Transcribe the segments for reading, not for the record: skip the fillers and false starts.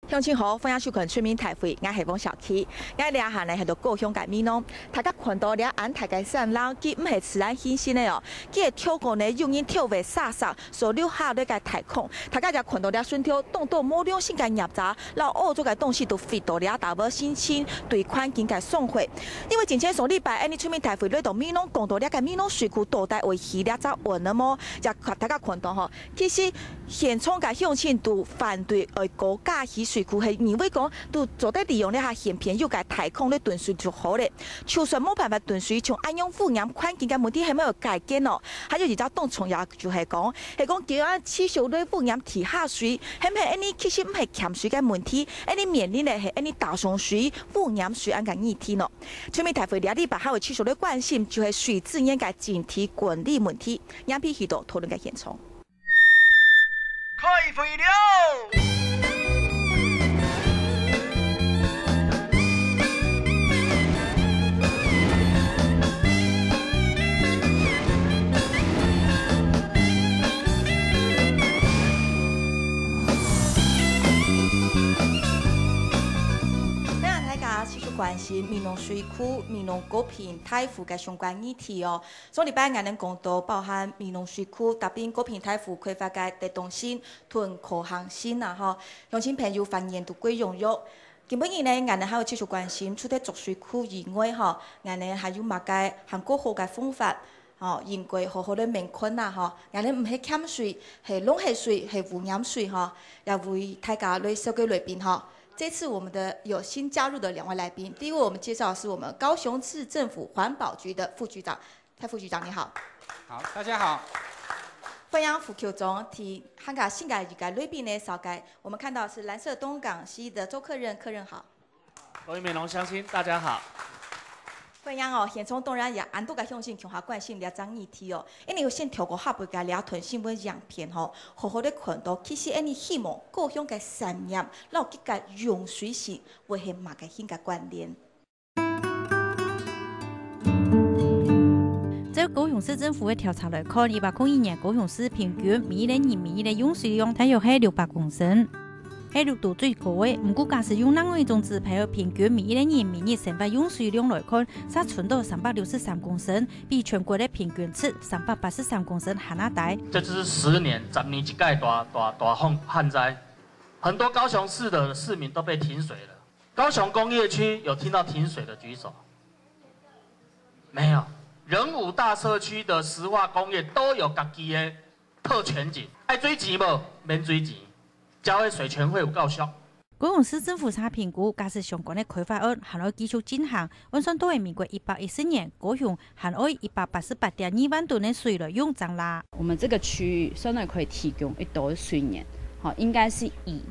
乡亲好，欢迎收看全民台会，我系汪小 K。我俩下呢系到高雄界面咯，大家看到俩安大家善人，佢唔系自然显现的哦，佢系跳过呢，用因跳跃飒飒，所留下呢个太空。大家就看到俩顺跳，动到某两性嘅入闸，然后澳洲嘅东西都飞到俩大无心情，对款境界送回。因为之前上礼拜，安尼全民台会来到米农，讲到俩个米农水库倒带为起俩只运了么？就大家看到吼，其实现场嘅乡亲都反对高架起水。水库系认为讲，都做得利用了下现片有个太空咧断水就好咧。就算冇办法断水，从安用污染环境嘅问题系咪有改进咯？还有而家当重要就系讲叫啊气象类污染地下水，系咪安尼其实唔系欠水嘅问题，安尼面临咧系安尼大洪水、污染水安个议题咯。全面台会两礼拜还会气象类关心，就系水资源嘅整体管理问题，两批许多讨论嘅现场。开会了。关心闽南水库、闽南高屏台湖嘅相关议题哦。上礼拜我哋讲到包含闽南水库、特别高屏台湖开发嘅地动性、屯可行性啊，吼，乡亲朋友发言都归踊跃。今晡日呢，我哋还有继续关心，除咗作水库以外，吼，我哋还有乜嘅韩国好嘅方法，吼，应该好好的面困啊，吼，我哋唔系欠水，系浪费水，系污染水，吼，也为大家来收个来宾，吼。这次我们的有新加入的两位来宾，第一位我们介绍的是我们高雄市政府环保局的副局长，蔡副局长你好。好，大家好。欢迎副局长提汉港新改与改来宾的少改，我们看到是蓝色东港西的周客任，客任好。各位美浓乡亲，大家好。欢迎哦，现场当然也安多个乡亲强下关心两张议题哦，因为先透过下半个两团新闻样片吼，好好的看到其实因希望高雄嘅产业，然后佢嘅用水性会系乜嘅新嘅关联。在高雄市政府的调查来看，1801年高雄市平均每年人民的用水量大约係600公升。係绿度最高的，不過假使用另外一種指標平均每一年人民生活用水量來看，才存到363公升，比全國的平均值383公升還要大。這就是10年一屆大旱災，很多高雄市的市民都被停水了。高雄工業區有聽到停水的舉手？沒有。仁武大社區的石化工業都有自己的特權井，愛水錢無？免水錢。交的水權會有夠少。高雄市政府查評估，假使相關的開發案還要繼續進行，換算到係民國114年，高雄還要188.2萬噸的水來用漲啦。我們這個區域相對可以提供一多水源，好，應該是以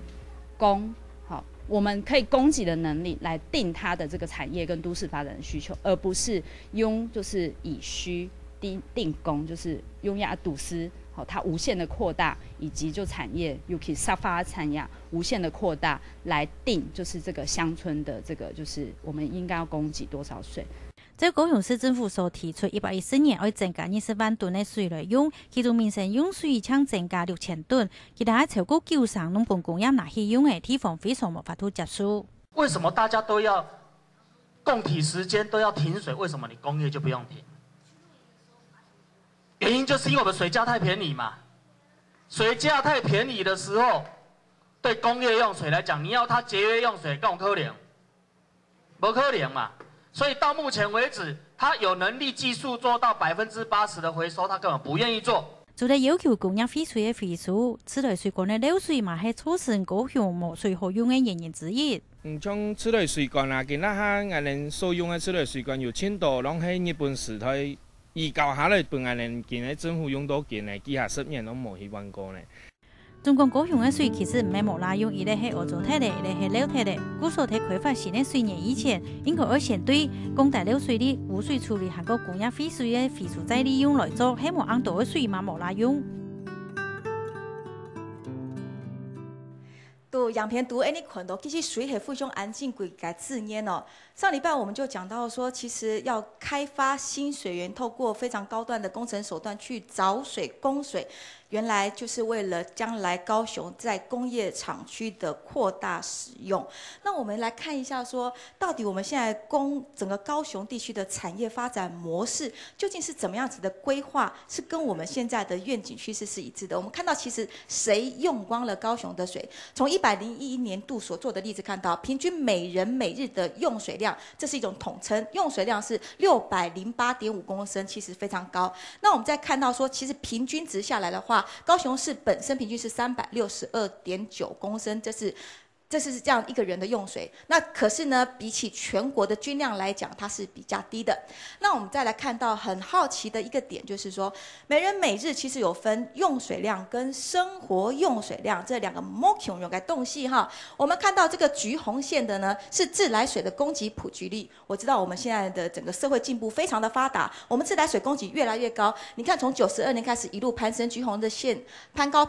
供好，我們可以供給的能力來定它的這個產業跟都市發展的需求，而不是用就是以需定供，就是用壓堵塞。它無限的擴大，以及就產業尤其沙發產業無限的擴大來定，就是這個鄉村的這個就是我們應該要供給多少水。在高雄市政府所提出，1814年要增加20萬噸的水來用，其中民生用水將增加6000噸，其他超過9成農本工業拿去用的地方非常無法度接受。為什麼大家都要共體時間都要停水？為什麼你工業就不用停？原因就是因為我們水價太便宜嘛，水價太便宜的時候，對工業用水來講，你要它節約用水，更有可能，不可能嘛。所以到目前為止，它有能力技術做到80%的回收，它根本不願意做。除了要求供應廢水的回收，此類水管的漏水嘛係促成高雄無水可用的原因之一。像此類水管啊，今仔下我哋所用的此類水管有青島，攏喺日本時代。依舊下來，本來人見喺政府用到見咧，幾下10年都冇去換過咧。中國高雄的水其實唔係冇滥用，一類係歐洲態的，一類係老態的。故所喺開發新的水源以前，應該要先對公大漏水的污水處理和個工業廢水的廢水再利用來做，希望按到的水嘛冇濫用。都样片读，你看到其实水系非常安静规个自然哦。上礼拜我们就讲到说，其实要开发新水源，透过非常高端的工程手段去找水、供水，原来就是为了将来高雄在工业厂区的扩大使用。那我们来看一下说，到底我们现在整个高雄地区的产业发展模式究竟是怎么样子的规划，是跟我们现在的愿景趋势是一致的。我们看到其实谁用光了高雄的水，从101年度所做的例子看到，平均每人每日的用水量，这是一种统称，用水量是608.5公升，其实非常高。那我们再看到说，其实平均值下来的话，高雄市本身平均是362.9公升，这是这样一个人的用水。那可是呢，比起全国的均量来讲，它是比较低的。那我们再来看到很好奇的一个点，就是说每人每日其实有分用水量跟生活用水量这两个 MOCUN 用来洞悉哈。我们看到这个橘红线的呢是自来水的供给普及率。我知道我们现在的整个社会进步非常的发达，我们自来水供给越来越高。你看从92年开始一路攀升，橘红的线攀高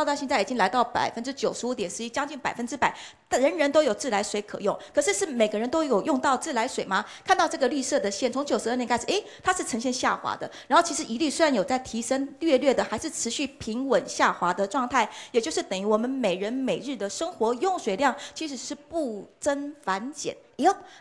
到现在已经来到95.11%，将近100%。人人都有自来水可用，可是每个人都有用到自来水吗？看到这个绿色的线，从92年开始，它是呈现下滑的。然后其实一律虽然有在提升，略的还是持续平稳下滑的状态，也就是等于我们每人每日的生活用水量其实是不增反减。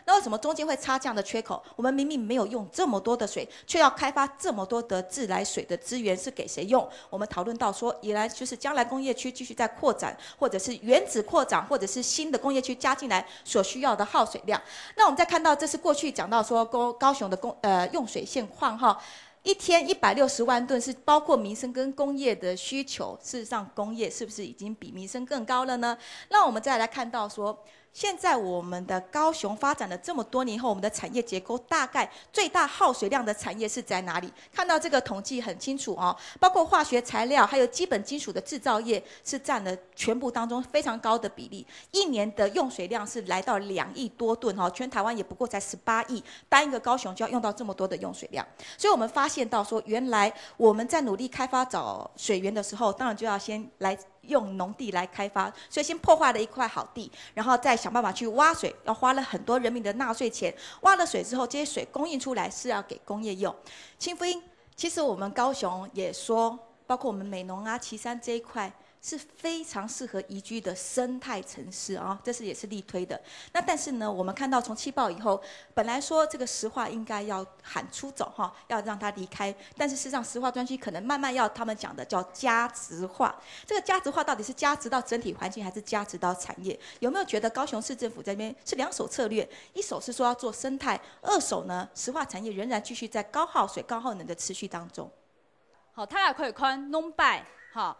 那为什么中间会插这样的缺口？我们明明没有用这么多的水，却要开发这么多的自来水的资源，是给谁用？我们讨论到说，原来就是将来工业区继续在扩展，或者是原址扩展，或者是新的工业区加进来所需要的耗水量。那我们再看到，这是过去讲到说高雄的用水现况哈。一天160万吨是包括民生跟工业的需求，事实上工业是不是已经比民生更高了呢？那我们再来看到说，现在我们的高雄发展了这么多年后，我们的产业结构大概最大耗水量的产业是在哪里？看到这个统计很清楚哦，包括化学材料还有基本金属的制造业是占了全部当中非常高的比例，一年的用水量是来到2亿多吨哦，全台湾也不过才18亿，单一个高雄就要用到这么多的用水量，所以我们发现到说，原来我们在努力开发找水源的时候，当然就要先来用农地来开发，所以先破坏了一块好地，然后再想办法去挖水，要花了很多人民的纳税钱。挖了水之后，这些水供应出来是要给工业用。清福音，其实我们高雄也说，包括我们美浓啊、旗山这一块，是非常适合宜居的生态城市啊，这是也是力推的。那但是呢，我们看到从气爆以后，本来说这个石化应该要喊出走哈，要让它离开，但是事实上石化专区可能慢慢要他们讲的叫加值化。这个加值化到底是加值到整体环境，还是加值到产业？有没有觉得高雄市政府这边是2手策略？一手是说要做生态，2手呢，石化产业仍然继续在高耗水、高耗能的持续当中。好，大家可以看弄摆好。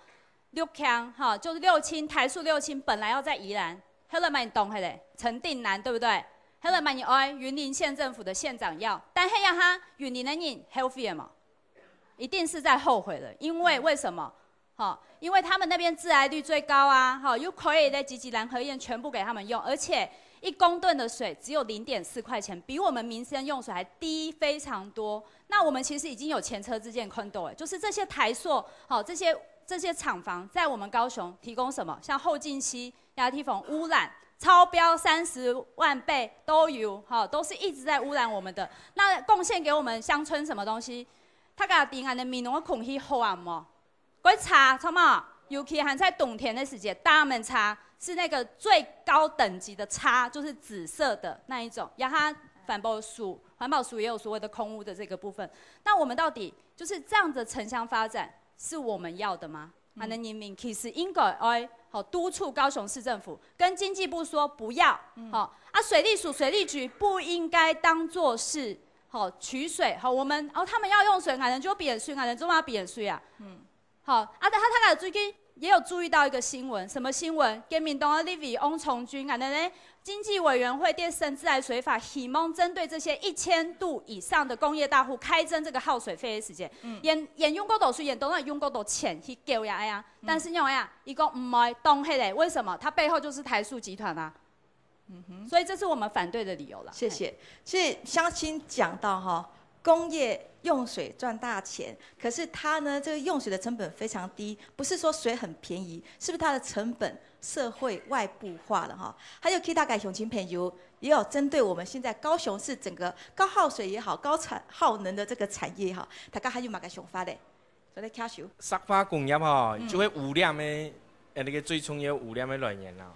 6强哈，就是6轻台塑6轻本来要在宜兰，后来蛮懂嘿嘞，陈定南对不对？后来蛮爱云林县政府的县长要，但嘿呀哈，云林的人 healthy 嘛，一定是在后悔了，因为什么？因为他们那边致癌率最高啊，又可以的集蓝和盐全部给他们用，而且1公吨的水只有0.4块钱，比我们民生用水还低非常多。那我们其实已经有前车之鉴看到，就是这些台塑，这些厂房在我们高雄提供什么？像后劲溪、亚梯缝污染超标30万倍都有，都是一直在污染我们的。那贡献给我们乡村什么东西？他家平安的民农的空气好啊么？嗰茶什么？尤其还在冬天的时节，大门茶是那个最高等级的茶，就是紫色的那一种。然后环保署也有所谓的空污的这个部分。那我们到底就是这样的城乡发展？是我们要的吗？人民其实应该督促高雄市政府跟经济部说不要。水利署、水利局不应该当作是取水。我们他们要用水，俺人就比人水，俺人就要比人水啊。他最近也有注意到一个新闻，什么新闻？跟民党的立委翁崇军，俺人呢？经济委员会电生自来水法，希望针对这些1000度以上的工业大户开征这个耗水费的时间，沿用过度水，沿都用过度钱去交呀，但是用呀，一个唔爱动黑嘞，为什么？它背后就是台塑集团啊，所以这是我们反对的理由了。谢谢。其实乡亲讲到工业用水赚大钱，可是它呢，这个用水的成本非常低，不是说水很便宜，是不是它的成本社会外部化了哈？还有其他改雄亲朋友也有针对我们现在高雄市整个高耗水也好、高耗能的这个产业也好，大家还有哪个想法嘞？在咧卡手。石化工业吼，就会污染的，那个最重要污染的来源啦。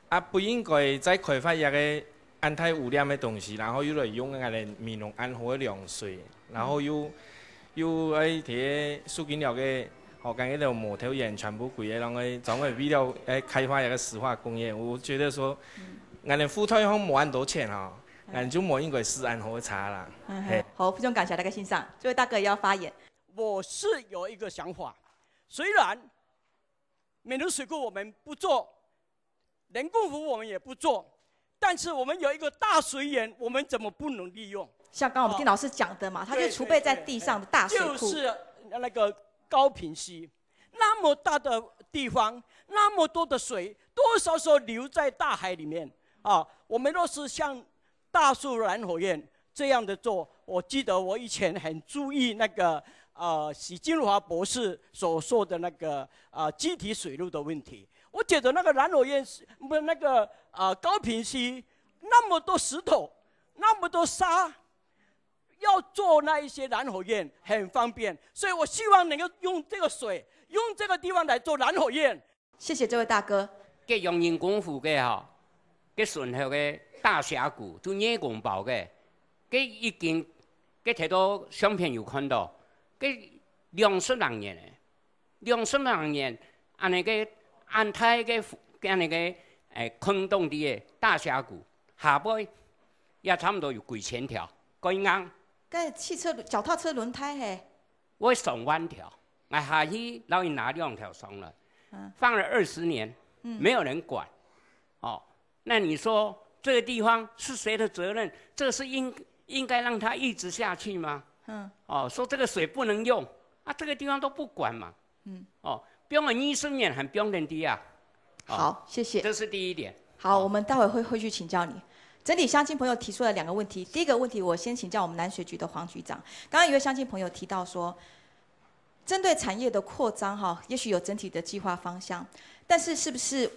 啊，不应该再开发一个安太污染的东西，然后又来用那个民农安好的凉水，然后又爱摕苏金了个，哦，跟那个木头盐全部规个，然后专门为了开发一个石化工业，我觉得说，俺们富太方没按多钱哈，俺就没应该是安好差啦。好，非常感谢大家欣赏，这位大哥也要发言。我是有一个想法，虽然美浓水库我们不做，人工湖我们也不做，但是我们有一个大水源，我们怎么不能利用？像刚刚我们丁老师讲的嘛，它就是储备在地上的大水库。就是那个高屏溪，那么大的地方，那么多的水，多少时候流在大海里面啊？我们若是像大树蓝火焰这样的做，我记得我以前很注意那个许金华博士所说的那个基体水路的问题。我觉得那个蓝火焰不是那个高屏溪那么多石头，那么多沙。要做那一些蓝火焰很方便，所以我希望能够用这个水，用这个地方来做蓝火焰。谢谢这位大哥。给用人工湖嘅吼，给顺后嘅大峡谷都人工包嘅，给已经给睇到相片有看到，给20多年嘅，20多年，安尼个安泰嘅安尼个坑洞啲嘅大峡谷，下尾也差不多有几千条，嗰啱。跟汽车脚踏车轮胎嘿，我上万条，我下去然后拿2条上来，放了20年，没有人管，哦，那你说这个地方是谁的责任？这是应该让它一直下去吗？哦，说这个水不能用啊，这个地方都不管嘛，哦，不用20年还不用人的啊，好，谢谢，这是第一点。好，我们待会会去请教你。整体乡亲朋友提出了2个问题，第一个问题我先请教我们南水局的黄局长。刚刚一位乡亲朋友提到说，针对产业的扩张哈，也许有整体的计划方向，但是是不是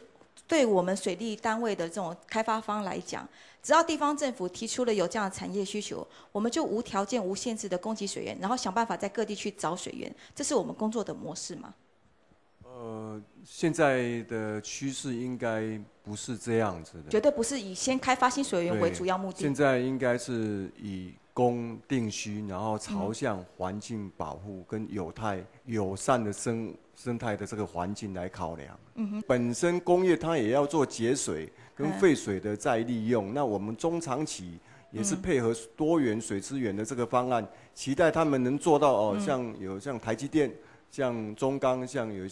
对我们水利单位的这种开发方来讲，只要地方政府提出了有这样的产业需求，我们就无条件、无限制的供给水源，然后想办法在各地去找水源，这是我们工作的模式吗？现在的趋势应该不是这样子的，绝对不是以先开发新水源为主要目的。现在应该是以供定需，然后朝向环境保护跟友善的生态的这个环境来考量。本身工业它也要做节水跟废水的再利用，那我们中长期也是配合多元水资源的这个方案，期待他们能做到像台积电。像中钢、像有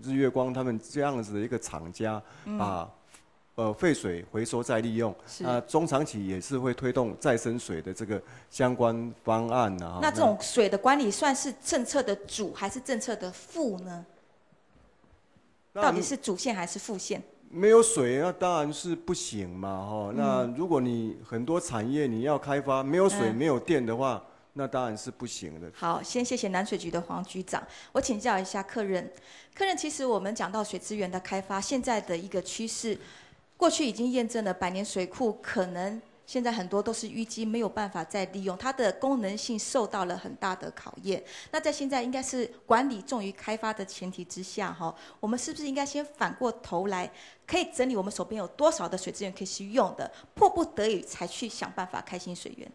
日月光他们这样子的一个厂家，把废水回收再利用，中长期也是会推动再生水的这个相关方案啊。那这种水的管理算是政策的主还是政策的副呢？到底是主线还是副线？没有水，那当然是不行嘛，那如果你很多产业你要开发，没有水、没有电的话。那当然是不行的。好，先谢谢南水局的黄局长。我请教一下客人，其实我们讲到水资源的开发，现在的一个趋势，过去已经验证了百年水库可能现在很多都是淤积，没有办法再利用，它的功能性受到了很大的考验。那在现在应该是管理重于开发的前提之下，我们是不是应该先反过头来，可以整理我们手边有多少的水资源可以去用的，迫不得已才去想办法开新水源？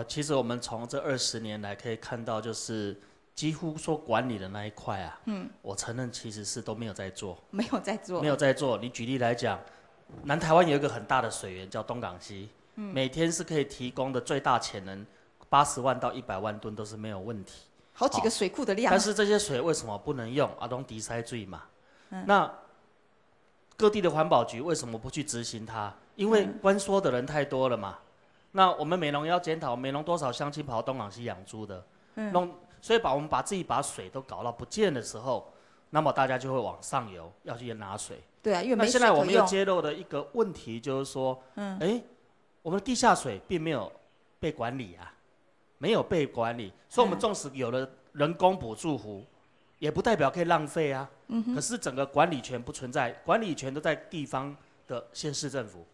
其实我们从这20年来可以看到，就是几乎说管理的那一块啊，我承认其实是都没有在做，没有在做。你举例来讲，南台湾有一个很大的水源叫东港溪，每天是可以提供的最大潜能80万到100万吨都是没有问题，好几个水库的量。但是这些水为什么不能用？都滴塞水嘛。那各地的环保局为什么不去执行它？因为关说的人太多了嘛。那我们美浓要检讨，美浓多少乡亲跑到东港溪养猪的，所以我们把自己把水都搞到不见的时候，那么大家就会往上游要去拿水。对啊，因为没水可用。那现在我们又揭露的一个问题就是说，我们的地下水并没有被管理啊，没有被管理，所以我们纵使有了人工补助湖，也不代表可以浪费啊。可是整个管理权不存在，管理权都在地方的县市政府。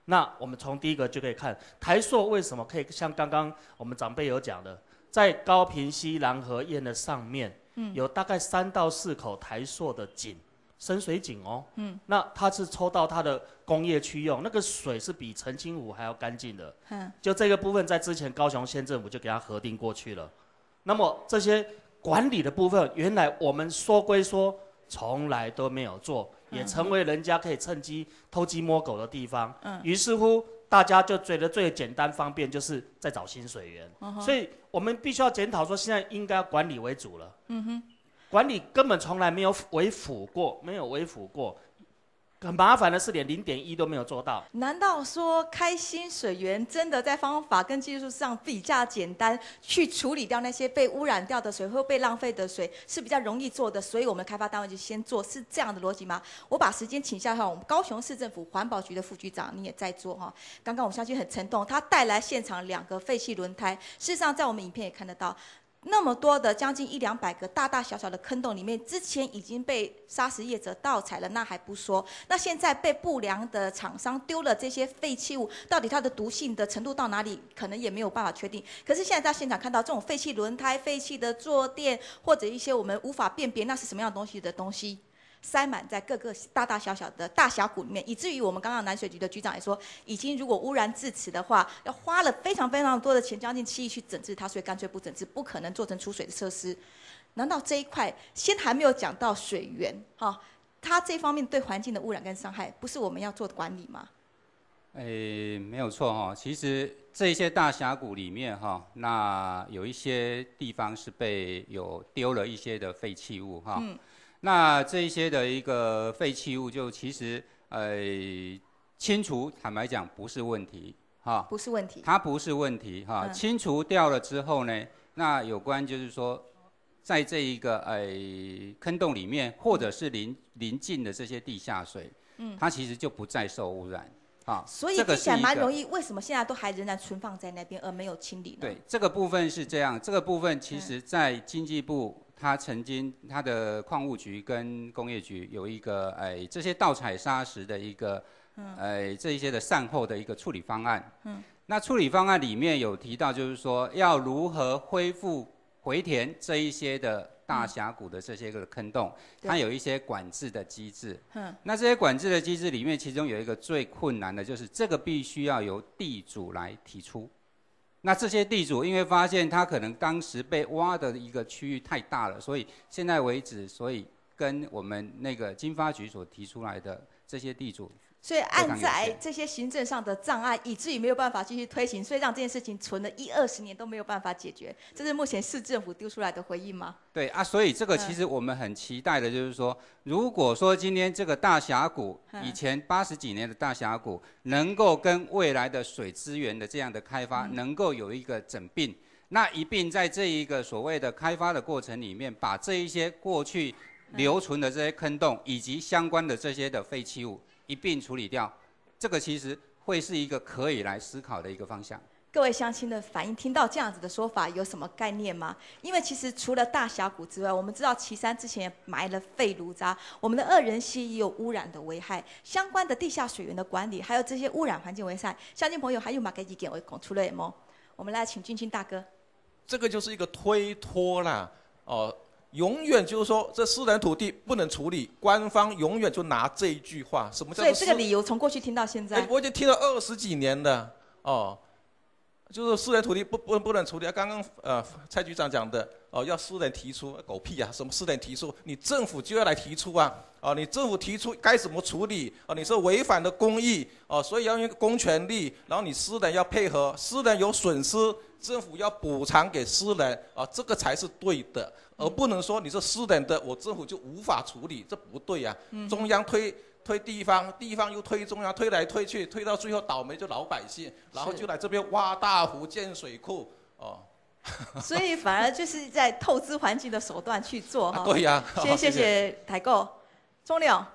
那我们从第一个就可以看台塑为什么可以像刚刚我们长辈有讲的，在高屏溪蓝河堰的上面，有大概3到4口台塑的井，深水井哦。那它是抽到它的工业区用，那个水是比澄清湖还要干净的。就这个部分，在之前高雄县政府就给它核定过去了。那么这些管理的部分，原来我们说归说，从来都没有做，也成为人家可以趁机偷鸡摸狗的地方。于是乎，大家就觉得最简单方便，就是在找新水源。所以我们必须要检讨说，现在应该要管理为主了。管理根本从来没有为辅过，没有为辅过。很麻烦的是，连0.1都没有做到。难道说开新水源真的在方法跟技术上比较简单，去处理掉那些被污染掉的水或被浪费的水是比较容易做的？所以我们开发单位就先做，是这样的逻辑吗？我把时间请下我们高雄市政府环保局的副局长，你也在做哈。刚刚我相信很沉痛，他带来现场2个废弃轮胎，事实上在我们影片也看得到。那么多的将近100-200个大大小小的坑洞里面，之前已经被砂石业者盗采了，那还不说，那现在被不良的厂商丢了这些废弃物，到底它的毒性的程度到哪里，可能也没有办法确定。可是现在在现场看到这种废弃轮胎、废弃的坐垫，或者一些我们无法辨别那是什么样的东西。塞满在各个大大小小的大峡谷里面，以至于我们刚刚南水局的局长也说，已经如果污染至此的话，要花了非常非常多的钱，将近7亿去整治它，所以干脆不整治，不可能做成储水的设施。难道这一块先还没有讲到水源它这方面对环境的污染跟伤害，不是我们要做的管理吗？没有错其实这些大峡谷里面那有一些地方是有丢了一些的废弃物那这一些的一个废弃物，就其实清除，坦白讲不是问题不是问题，它不是问题清除掉了之后呢，那有关就是说，在这一个坑洞里面，或者是邻近的这些地下水，它其实就不再受污染。所以听起来蛮容易，为什么现在都还仍然存放在那边而没有清理呢？对，这个部分是这样，这个部分其实在经济部。他的矿务局跟工业局有一个这些盗采砂石的一个这一些的善后的一个处理方案。那处理方案里面有提到，就是说要如何恢复回填这一些的大峡谷的这些个坑洞，它有一些管制的机制。那这些管制的机制里面，其中有一个最困难的就是这个必须要由地主来提出。那这些地主因为发现他可能当时被挖的一个区域太大了，所以现在为止，所以跟我们那个经发局所提出来的这些地主，所以按在这些行政上的障碍，以至于没有办法继续推行，所以让这件事情存了10-20年都没有办法解决。这是目前市政府丢出来的回应吗？对所以这个其实我们很期待的就是说，如果说今天这个大峡谷，以前80几年的大峡谷，能够跟未来的水资源的这样的开发，能够有一个整并，那一并在这一个所谓的开发的过程里面，把这一些过去留存的这些坑洞以及相关的这些的废弃物一并处理掉，这个其实会是一个可以来思考的一个方向。各位乡亲的反应，听到这样子的说法有什么概念吗？因为其实除了大峡谷之外，我们知道旗山之前也埋了废炉渣，我们的2人溪也有污染的危害，相关的地下水源的管理，还有这些污染环境危害，乡亲朋友还有哪个意见会讲出来吗？我们来请俊清大哥。这个就是一个推脱啦，永远就是说这私人土地不能处理，官方永远就拿这一句话，什么叫做？所以这个理由从过去听到现在。我已经听了20几年了，就是私人土地不能处理。刚刚蔡局长讲的要私人提出，狗屁啊！什么私人提出？你政府就要来提出啊！你政府提出该怎么处理？你是违反了公益所以要用公权力，然后你私人要配合，私人有损失，政府要补偿给私人这个才是对的，而不能说你是私人的，我政府就无法处理，这不对啊！中央推地方，地方又推中央，推来推去，推到最后倒霉就老百姓，然后就来这边挖大湖建水库所以反而就是在透支环境的手段去做对呀。先谢谢台购钟亮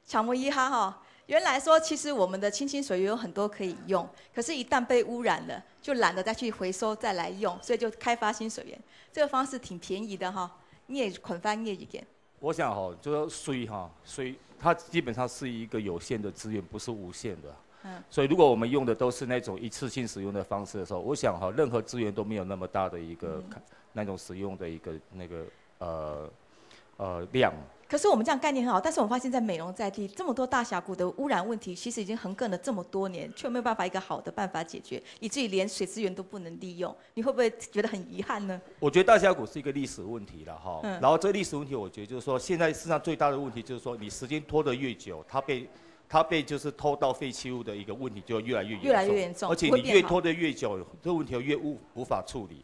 抢摸一哈原来说其实我们的清水有很多可以用，可是一旦被污染了，就懒得再去回收再来用，所以就开发新水源，这个方式挺便宜的你也捆翻业一点。我想就是水它基本上是一个有限的资源，不是无限的。所以如果我们用的都是那种一次性使用的方式的时候，我想哈，任何资源都没有那么大的一个那种使用的一个那个量。可是我们这样概念很好，但是我们发现，在美浓在地这么多大峡谷的污染问题，其实已经横亘了这么多年，却没有办法一个好的办法解决，以至于连水资源都不能利用。你会不会觉得很遗憾呢？我觉得大峡谷是一个历史问题了哈。然后这个历史问题，我觉得就是说，现在事实上最大的问题就是说，你时间拖得越久，它被就是拖到废弃物的一个问题就越来越严重，而且你越拖得越久，这个问题越无法处理。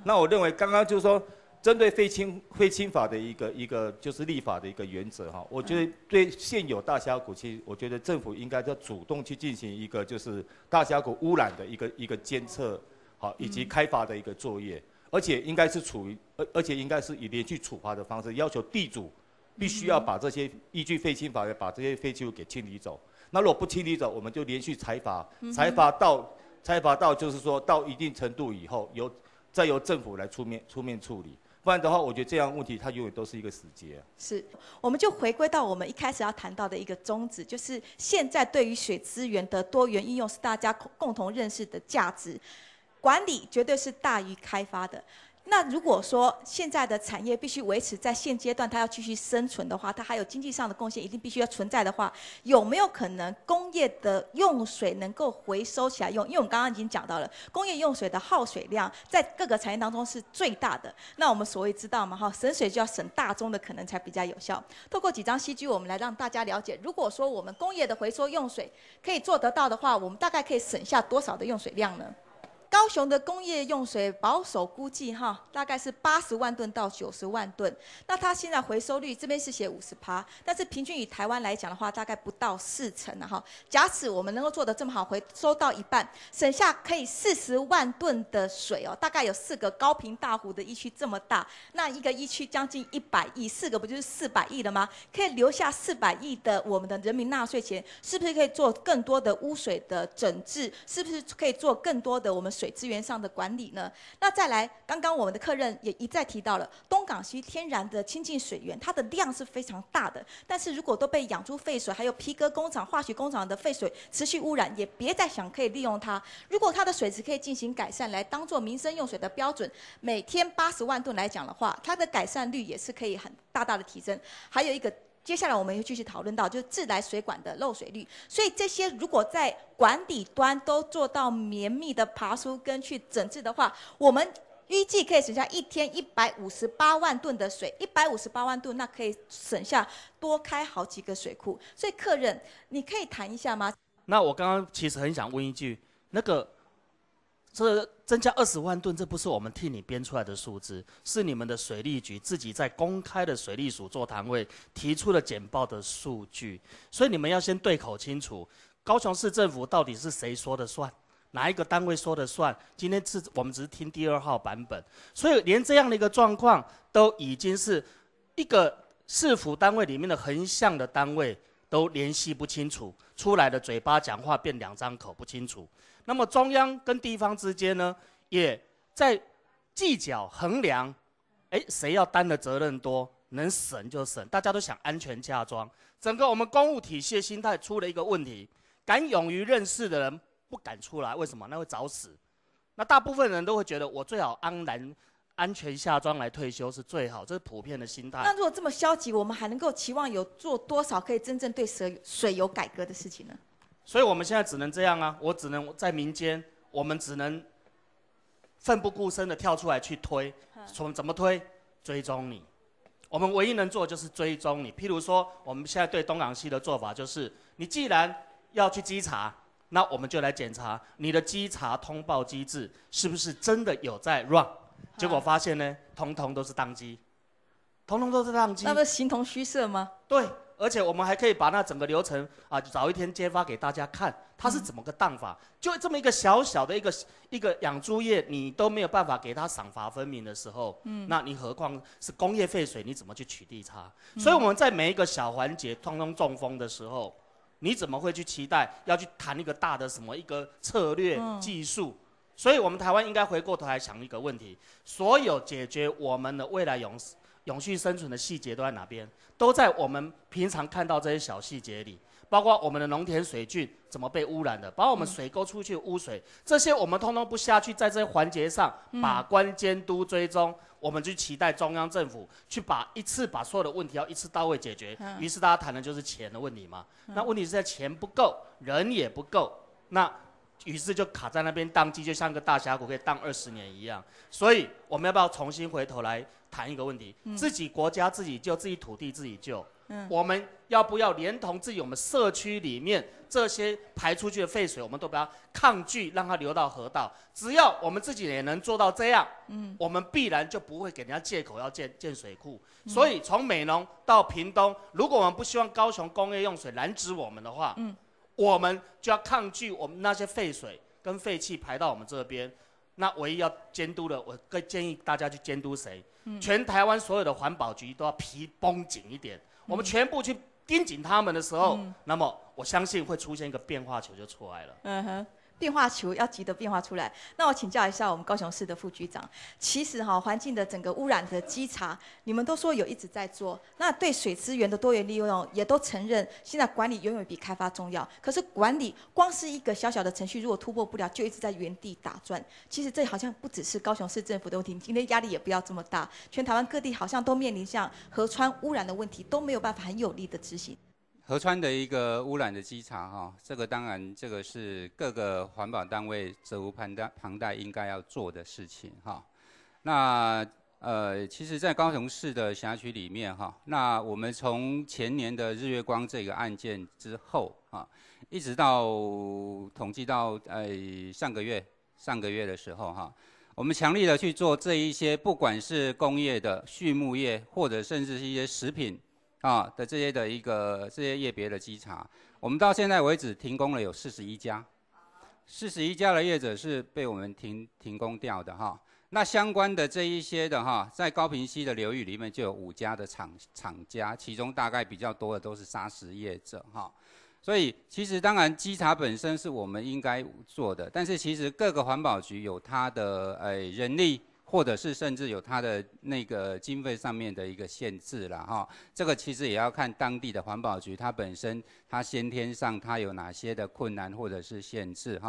那我认为刚刚就是说。针对废清法的一个就是立法的一个原则哈，我觉得对现有大峡谷，其实我觉得政府应该要主动去进行一个就是大峡谷污染的一个监测，好以及开发的一个作业，而且应该是以连续处罚的方式，要求地主必须要把这些依据废清法把这些废弃物给清理走。那如果不清理走，我们就连续裁罚，裁罚到就是说到一定程度以后，再由政府来出面处理。不然的话，我觉得这样的问题它永远都是一个死结。是，我们就回归到我们一开始要谈到的一个宗旨，就是现在对于水资源的多元应用是大家共同认识的价值，管理绝对是大于开发的。那如果说现在的产业必须维持在现阶段，它要继续生存的话，它还有经济上的贡献，一定必须要存在的话，有没有可能工业的用水能够回收起来用？因为我们刚刚已经讲到了，工业用水的耗水量在各个产业当中是最大的。那我们所谓知道嘛，哈，省水就要省大宗的可能才比较有效。透过几张戏剧，我们来让大家了解，如果说我们工业的回收用水可以做得到的话，我们大概可以省下多少的用水量呢？高雄的工业用水保守估计大概是80万吨到90万吨。那它现在回收率这边是写50%，但是平均以台湾来讲的话，大概不到40%假使我们能够做得这么好，回收到一半，省下可以40万吨的水大概有4个高屏大湖的一区这么大，那一个一区将近100亿，4个不就是400亿了吗？可以留下400亿的我们的人民纳税钱，是不是可以做更多的污水的整治？是不是可以做更多的我们水资源上的管理呢？那再来，刚刚我们的客人也一再提到了东港溪天然的清净水源，它的量是非常大的，但是如果都被养猪废水还有皮革工厂、化学工厂的废水持续污染，也别再想可以利用它。如果它的水质可以进行改善，来当做民生用水的标准，每天80万吨来讲的话，它的改善率也是可以很大大的提升。还有一个。接下来我们会继续讨论到，就是自来水管的漏水率。所以这些如果在管理端都做到绵密的爬梳跟去整治的话，我们预计可以省下一天158万吨的水，158万吨，那可以省下多开好几个水库。所以客人，你可以谈一下吗？那我刚刚其实很想问一句，这增加20万吨，这不是我们替你编出来的数字，是你们的水利局自己在公开的水利署座谈会提出了简报的数据，所以你们要先对口清楚，高雄市政府到底是谁说的算，哪一个单位说的算？今天我们只是听第2号版本，所以连这样的一个状况都已经是一个市府单位里面的横向的单位都联系不清楚，出来的嘴巴讲话变2张口不清楚。那么中央跟地方之间呢，也在计较衡量，谁要担的责任多，能省就省，大家都想安全嫁妆。整个我们公务体系的心态出了一个问题，敢勇于认识的人不敢出来，为什么？那会早死。那大部分人都会觉得我最好安全下庄来退休是最好，这是普遍的心态。那如果这么消极，我们还能够期望有做多少可以真正对水有改革的事情呢？所以我们现在只能这样啊，我只能在民间，我们只能奋不顾身的跳出来去推，怎么推？追踪你。我们唯一能做的就是追踪你。譬如说，我们现在对东港溪的做法就是，你既然要去稽查，那我们就来检查你的稽查通报机制是不是真的有在 run。结果发现呢，通通都是宕机，通通都是宕机。那不是形同虚设吗？对。而且我们还可以把那整个流程早一天揭发给大家看，它是怎么个当法。就这么一个小小的一个养猪业，你都没有办法给它赏罚分明的时候，那你何况是工业废水，你怎么去取缔它？所以我们在每一个小环节通通中风的时候，你怎么会去期待要去谈一个大的什么一个策略技术？所以我们台湾应该回过头来想一个问题：所有解决我们的未来永续生存的细节都在哪边？都在我们平常看到这些小细节里。包括我们的农田水菌怎么被污染的，包括我们水沟出去的污水，这些我们通通不下去，在这些环节上把关、监督、追踪，我们就期待中央政府去一次把所有的问题要一次到位解决。于是大家谈的就是钱的问题嘛。那问题是在钱不够，人也不够，那于是就卡在那边宕机，就像个大峡谷可以荡20年一样。所以我们要不要重新回头来谈一个问题？自己国家自己救，自己土地自己救。我们要不要连同自己我们社区里面这些排出去的废水，我们都不要抗拒，让它流到河道？只要我们自己也能做到这样，我们必然就不会给人家借口要建水库。所以从美浓到屏东，如果我们不希望高雄工业用水拦止我们的话，我们就要抗拒我们那些废水跟废气排到我们这边。那唯一要监督的，我更建议大家去监督谁？全台湾所有的环保局都要皮绷紧一点。我们全部去盯紧他们的时候，那么我相信会出现一个变化球就出来了。变化球要急得变化出来。那我请教一下我们高雄市的副局长，其实环境的整个污染的稽查，你们都说有一直在做，那对水资源的多元利用也都承认，现在管理永远比开发重要。可是管理光是一个小小的程序，如果突破不了，就一直在原地打转。其实这好像不只是高雄市政府的问题，今天压力也不要这么大，全台湾各地好像都面临像河川污染的问题，都没有办法很有力的执行。河川的一个污染的稽查，这个当然这个是各个环保单位责无旁贷应该要做的事情哈。那其实，在高雄市的辖区里面那我们从前年的日月光这个案件之后一直到统计到上个月的时候我们强力的去做这一些，不管是工业的、畜牧业，或者甚至是一些食品的这些业别的稽查，我们到现在为止停工了有41家，41家的业者是被我们停工掉的那相关的这一些的在高屏溪的流域里面就有5家的厂家，其中大概比较多的都是砂石业者所以其实当然稽查本身是我们应该做的，但是其实各个环保局有它的人力，或者是甚至有它的那个经费上面的一个限制啦这个其实也要看当地的环保局它本身它先天上它有哪些的困难或者是限制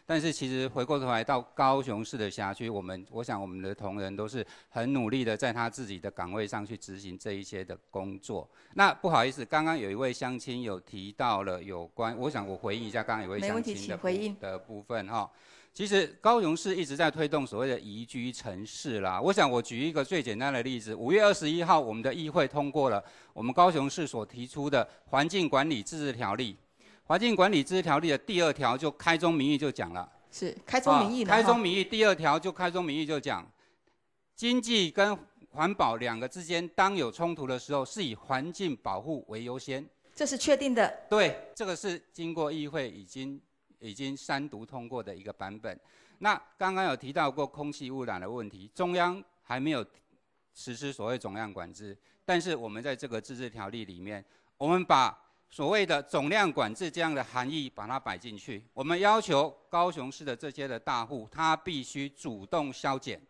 但是其实回过头来到高雄市的辖区，我想我们的同仁都是很努力的在他自己的岗位上去执行这一些的工作。那不好意思，刚刚有一位乡亲有提到了有关，我想我回应一下刚刚有一位乡亲的部分其实高雄市一直在推动所谓的宜居城市啦。我想我举一个最简单的例子，5月21号我们的议会通过了我们高雄市所提出的环境管理自治条例。环境管理自治条例的第2条就开宗明义就讲了，是开宗明义的开宗明义第2条就开宗明义就讲，经济跟环保2个之间当有冲突的时候，是以环境保护为优先。这是确定的。对，这个是经过议会已经3读通过的一个版本。那刚刚有提到过空气污染的问题，中央还没有实施所谓总量管制，但是我们在这个自治条例里面，我们把所谓的总量管制这样的含义把它摆进去。我们要求高雄市的这些的大户，他必须主动削减，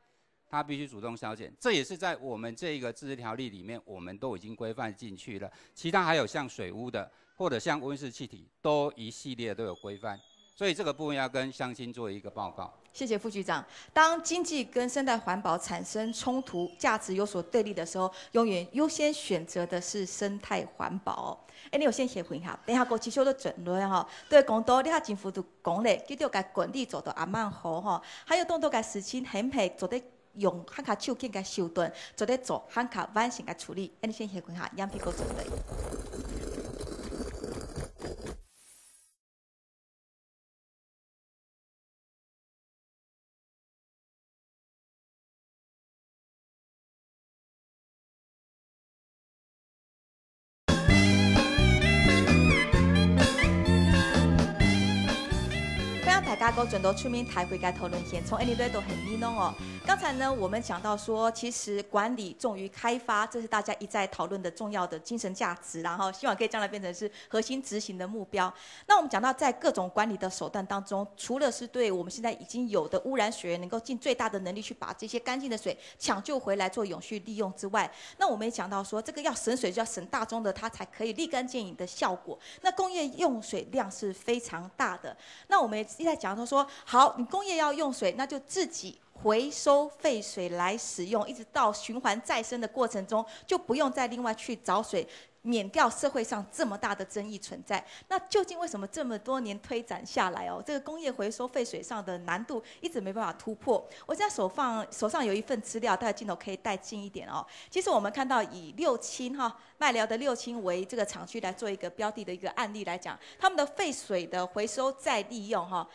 这也是在我们这个自治条例里面，我们都已经规范进去了。其他还有像水污的，或者像温室气体，都一系列都有规范。所以这个部分要跟乡亲做一个报告。谢谢副局长。当经济跟生态环保产生冲突，价值有所对立的时候，永远优先选择的是生态环保。你有先协会下，等下过继续的争论对公道，你下政府都讲咧，佢都该管理做到阿慢好还有动作该事情很配做得用汉卡手紧该手段，做得做汉卡完成该处理。你先协会下，杨皮哥做对。家都转到出面台会该讨论先，从 any 都很迷弄哦。刚才呢，我们讲到说，其实管理重于开发，这是大家一再讨论的重要的精神价值，然后希望可以将来变成是核心执行的目标。那我们讲到在各种管理的手段当中，除了是对我们现在已经有的污染水源能够尽最大的能力去把这些干净的水抢救回来做永续利用之外，那我们也讲到说，这个要省水就要省大宗的，它才可以立竿见影的效果。那工业用水量是非常大的。那我们也一直在讲说，好，你工业要用水，那就自己回收废水来使用，一直到循环再生的过程中，就不用再另外去找水，免掉社会上这么大的争议存在。那究竟为什么这么多年推展下来哦，这个工业回收废水上的难度一直没办法突破？我现在手上有一份资料，大家镜头可以带近一点哦。其实我们看到以六轻麦寮的六轻为这个厂区来做一个标的的一个案例来讲，他们的废水的回收再利用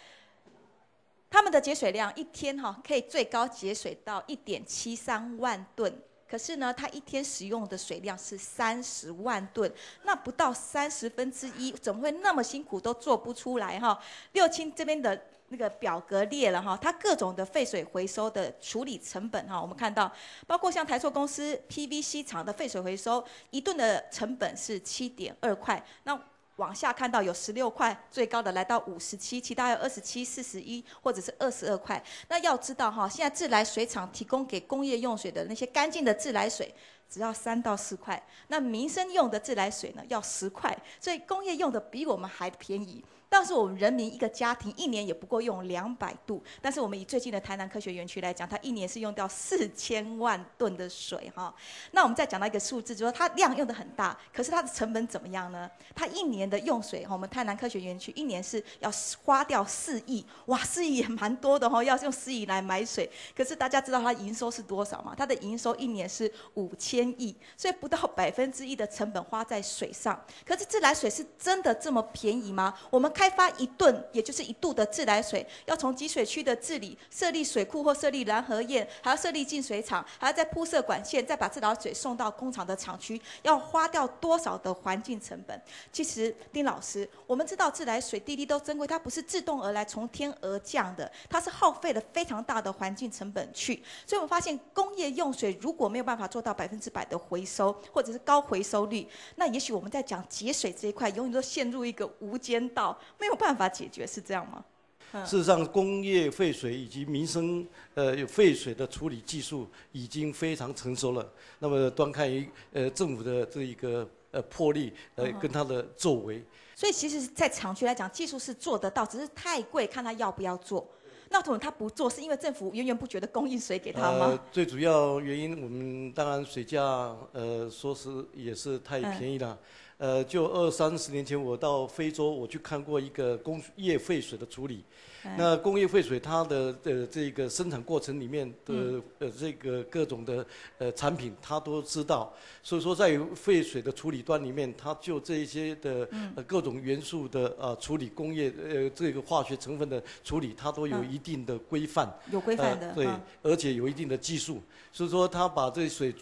他们的节水量一天可以最高节水到1.73万吨。可是呢，它一天使用的水量是30万吨，那不到1/30，怎么会那么辛苦都做不出来六轻这边的那个表格列了它各种的废水回收的处理成本我们看到，包括像台塑公司 PVC 厂的废水回收，1吨的成本是7.2块，那往下看到有16块，最高的来到57，其他有27、41或者是22块。那要知道现在自来水厂提供给工业用水的那些干净的自来水，只要3到4块，那民生用的自来水呢要10块，所以工业用的比我们还便宜。但是我们人民一个家庭1年也不过用200度，但是我们以最近的台南科学园区来讲，它1年是用掉4000万吨的水那我们再讲到一个数字，就是说它量用的很大，可是它的成本怎么样呢？它1年的用水我们台南科学园区1年是要花掉4亿，哇，4亿也蛮多的要用4亿来买水。可是大家知道它营收是多少吗？它的营收1年是5000亿，所以不到1%的成本花在水上。可是自来水是真的这么便宜吗？我们开发1吨，也就是1度的自来水，要从集水区的治理、设立水库或设立拦河堰，还要设立净水厂，还要再铺设管线，再把自来水送到工厂的厂区，要花掉多少的环境成本？其实丁老师，我们知道自来水滴滴都珍贵，它不是自动而来、从天而降的，它是耗费了非常大的环境成本去。所以我们发现，工业用水如果没有办法做到100%的回收，或者是高回收率，那也许我们在讲节水这一块，永远都陷入一个无间道。没有办法解决，是这样吗？事实上，工业废水以及民生废水的处理技术已经非常成熟了。那么端看于政府的这一个魄力跟他的作为。所以其实，在厂区来讲，技术是做得到，只是太贵，看他要不要做。那为什么他不做？是因为政府源源不绝的供应水给他吗？最主要原因，我们当然水价说是也是太便宜了。就20-30年前，我到非洲，我去看过一个工业废水的处理。那工业废水它的这个生产过程里面的这个各种的产品，它都知道。所以说，在废水的处理端里面，它就这一些的各种元素的处理，工业这个化学成分的处理，它都有一定的规范。有规范的。对，而且有一定的技术。所以说，它把这水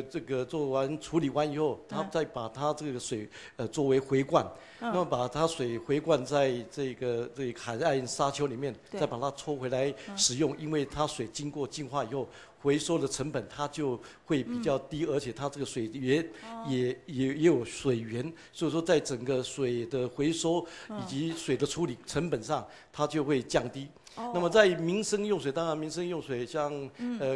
这个做完处理完以后，它再把它这个水作为回灌，那么把它水回灌在这个海岸沙丘里面，再把它抽回来使用，因为它水经过净化以后，回收的成本它就会比较低，而且它这个水源也有水源，所以说在整个水的回收以及水的处理成本上，它就会降低。那么在民生用水，当然民生用水像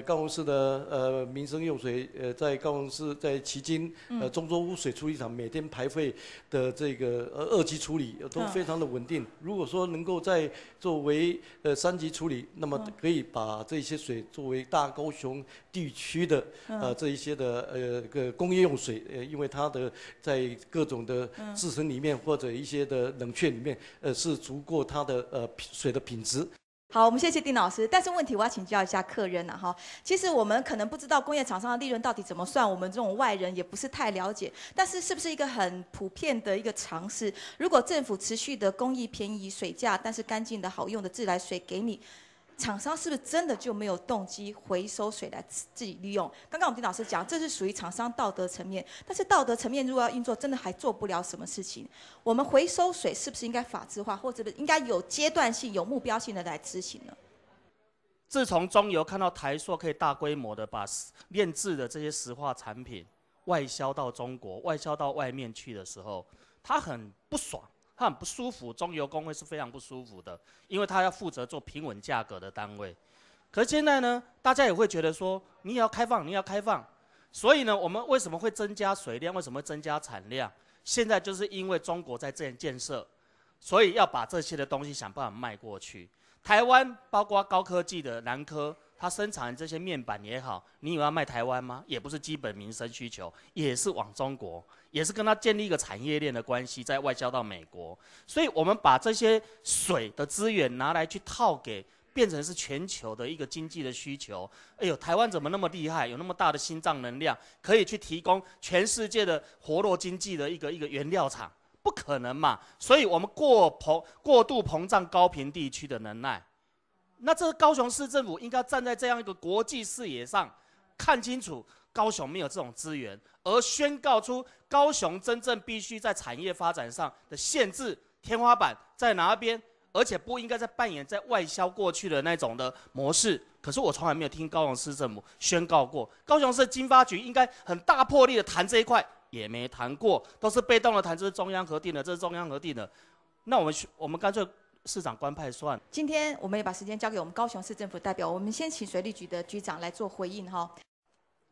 高雄市的民生用水，在高雄市在旗津中州污水处理厂每天排废的这个2级处理都非常的稳定。如果说能够再作为3级处理，那么可以把这些水作为大高雄地区的这一些的工业用水，因为它的在各种的制成里面或者一些的冷却里面是足够它的水的品质。好，我们谢谢丁老师。但是问题我要请教一下客人其实我们可能不知道工业厂商的利润到底怎么算，我们这种外人也不是太了解。但是是不是一个很普遍的一个常识？如果政府持续的供应便宜水价，但是干净的好用的自来水给你，厂商是不是真的就没有动机回收水来自己利用？刚刚我们丁老师讲，这是属于厂商道德层面，但是道德层面如果要运作，真的还做不了什么事情。我们回收水是不是应该法制化，或者应该有阶段性、有目标性的来执行呢？自从中油看到台塑可以大规模的把炼制的这些石化产品外销到中国、外销到外面去的时候，他很不爽。他很不舒服，中油工会是非常不舒服的，因为他要负责做平稳价格的单位。可是现在呢，大家也会觉得说，你也要开放，你要开放。所以呢，我们为什么会增加水量？为什么会增加产量？现在就是因为中国在这样建设，所以要把这些的东西想办法卖过去。台湾包括高科技的南科，它生产这些面板也好，你以为要卖台湾吗？也不是基本民生需求，也是往中国。也是跟它建立一个产业链的关系，再外销到美国，所以我们把这些水的资源拿来去套给，变成是全球的一个经济的需求。哎呦，台湾怎么那么厉害，有那么大的心脏能量，可以去提供全世界的活络经济的一个原料厂？不可能嘛！所以我们过度膨胀高屏地区的能耐，那这个高雄市政府应该站在这样一个国际视野上，看清楚高雄没有这种资源。而宣告出高雄真正必须在产业发展上的限制天花板在哪边，而且不应该再扮演在外销过去的那种的模式。可是我从来没有听高雄市政府宣告过，高雄市经发局应该很大魄力的谈这一块，也没谈过，都是被动的谈，这是中央核定的，这是中央核定的。那我们干脆市长官派算。今天我们也把时间交给我们高雄市政府代表，我们先请水利局的局长来做回应哈。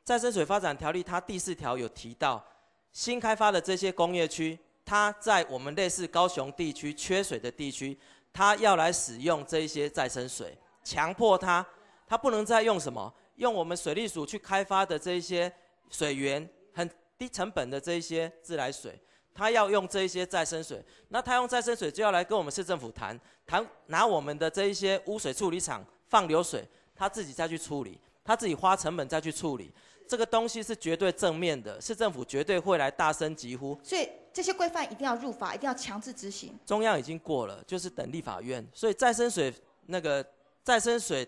再生水发展条例它第4条有提到，新开发的这些工业区，它在我们类似高雄地区缺水的地区，它要来使用这一些再生水，强迫它不能再用什么，用我们水利署去开发的这一些水源，很低成本的这一些自来水，它要用这一些再生水，那它用再生水就要来跟我们市政府谈拿我们的这一些污水处理厂放流水，它自己再去处理，它自己花成本再去处理。这个东西是绝对正面的，市政府绝对会来大声疾呼。所以这些规范一定要入法，一定要强制执行。中央已经过了，就是等立法院。所以再生水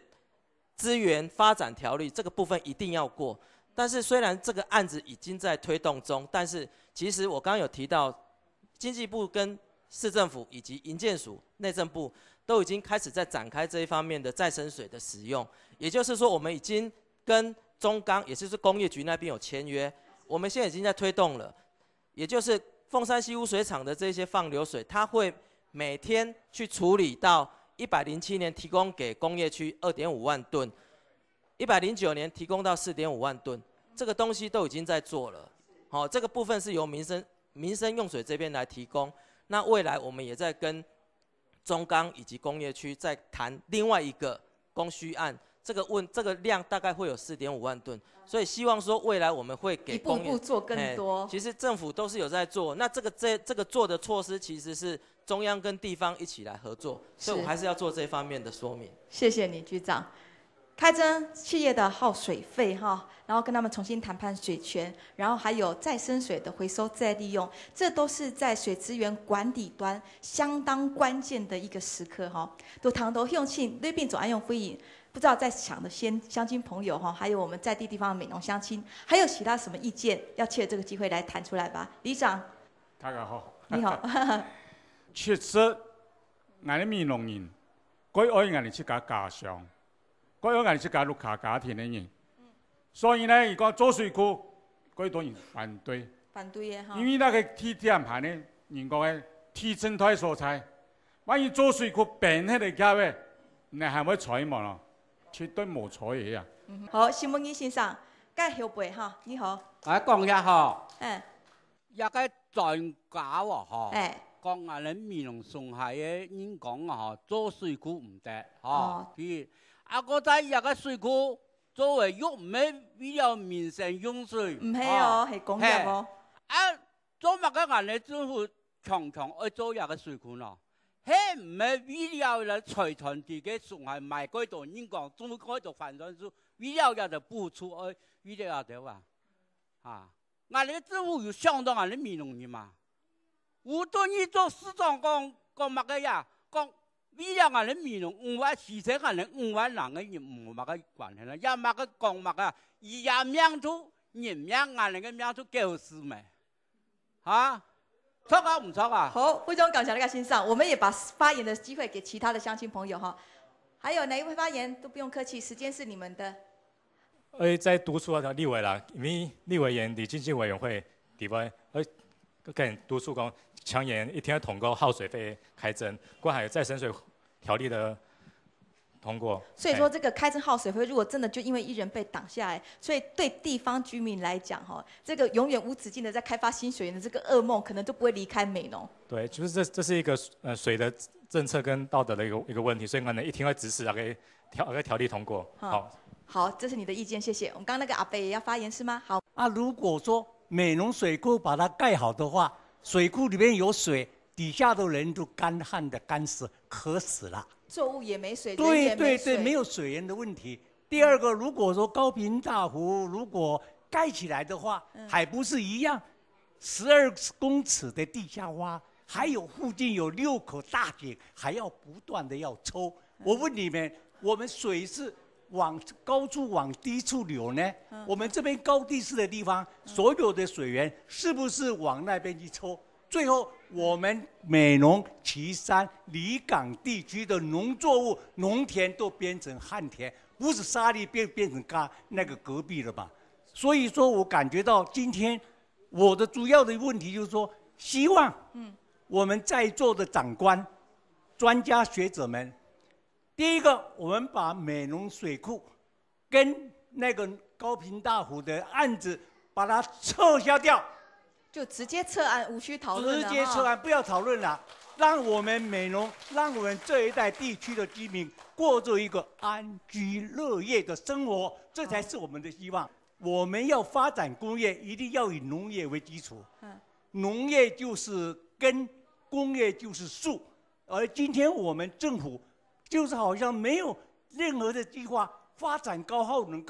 资源发展条例这个部分一定要过。但是虽然这个案子已经在推动中，但是其实我刚刚有提到，经济部跟市政府以及营建署、内政部都已经开始在展开这一方面的再生水的使用。也就是说，我们已经跟中钢，也就是工业局那边有签约，我们现在已经在推动了，也就是凤山西污水厂的这些放流水，它会每天去处理到107年提供给工业区2.5万吨，109年提供到4.5万吨，这个东西都已经在做了。好，这个部分是由民生用水这边来提供。那未来我们也在跟中钢以及工业区在谈另外一个供需案。这个量大概会有4.5万吨，所以希望说未来我们会给工业一步步做更多。其实政府都是有在做，那这个做的措施其实是中央跟地方一起来合作，所以我还是要做这方面的说明。谢谢你，局长。开征企业的耗水费哈，然后跟他们重新谈判水权，然后还有再生水的回收再利用，这都是在水资源管理端相当关键的一个时刻哈。都堂头用庆，对并总爱用会议。不知道在场的乡亲朋友哈，还有我们在地方的美浓乡亲，还有其他什么意见，要借这个机会来谈出来吧。里长，大家好，你好。确实，俺的美浓人，过去俺哋去家家乡，过去俺哋去家陆卡家庭的人，所以呢，如果做水库，过去当然反对。反对的哈。因为那个地点盘呢，人讲的地生态所在，万一做水库变迄个价位，你係咪採望咯？絕對冇採嘢啊！好，新聞先生，介後輩哈，你好。我講一下哈，一個專家喎哈，講我哋美濃上海嘅人講啊哈，做水庫唔得哈，我在一個水庫作為用唔係為了民生用水，唔係哦，係工業哦。做乜嘅我哋政府常常愛做一個水庫咯。係唔係為了了財團自己仲係賣嗰度人講，做嗰度反正是為了要的付出而為了要的話，我哋政府有相當我哋美濃人嘛，無論你做市長講乜嘅呀，講为了俺的民众5万4千俺的5万人的人唔嘛个关系啦，也嘛个讲嘛个，伊也命出人命俺那个命出狗屎没，啊？错啊唔错啊？好，非常感谢大家欣赏，我们也把发言的机会给其他的乡亲朋友哈。还有哪一位发言都不用客气，时间是你们的。在督促立委啦，因为立委员伫经济委员会地位，跟督促讲，强言一定要通过耗水费开征，过还有再生水条例的通过。所以说这个开征耗水费，如果真的就因为1人被挡下来，所以对地方居民来讲，哈，这个永远无止境的在开发新水源的这个噩梦，可能都不会离开美浓。对，就是这是一个水的政策跟道德的一个问题，所以可能一定会支持那个条例通过。好，这是你的意见，谢谢。我们刚刚那个阿伯也要发言是吗？好。啊，如果说美浓水库把它盖好的话，水库里面有水，底下的人都干旱的干死，渴死了。作物也没水，对对对，没有水源的问题。第二个，如果说高屏大湖如果盖起来的话，还不是一样，12公尺的地下挖，还有附近有6口大井，还要不断的要抽。我问你们，我们水是往高处往低处流呢？我们这边高地势的地方，所有的水源是不是往那边去抽？最后，我们美浓、旗山、离港地区的农作物、农田都变成旱田，不是沙砾变成那个戈壁了嘛？所以说我感觉到今天我的主要的问题就是说，希望我们在座的长官、专家学者们，第一个，我们把美浓水库跟那个高屏大湖的案子把它撤销掉。就直接撤案，无需讨论。直接撤案，不要讨论了，让我们美浓，让我们这一带地区的居民过着一个安居乐业的生活，这才是我们的希望。我们要发展工业，一定要以农业为基础。农业就是根，工业就是树。而今天我们政府就是好像没有任何的计划发展高耗能、